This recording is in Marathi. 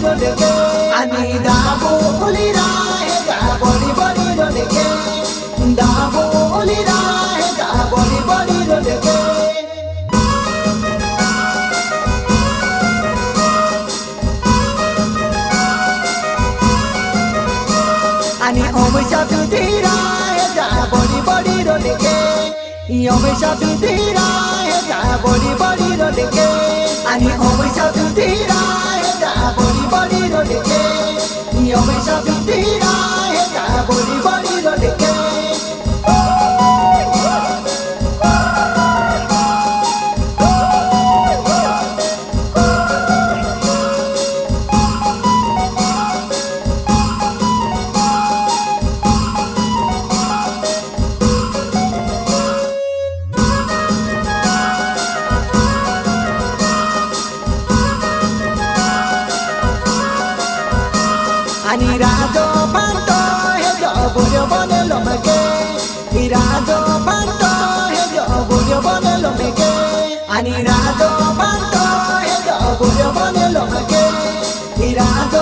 रोडके आणि दाबोलीरा हे दाबोली बडी रोडके दाबोलीरा हे दाबोली बडी रोडके आणि ओमेशा पितीरा हे दाबोली बडी रोडके ओमेशा पितीरा हे दाबोली बडी रोडके आणि ओमेशा पितीरा हे दाबोली बडी रोडके ओमेशा पितीरा हे दाबोली बडी रोडके आणि राजो पांतो हे जो बुर्यो बनेलो मगे राजो पांतो हे जो बुर्यो बनेलो मगे आणि राजो पांतो हे जो बुर्यो बनेलो मगे राजो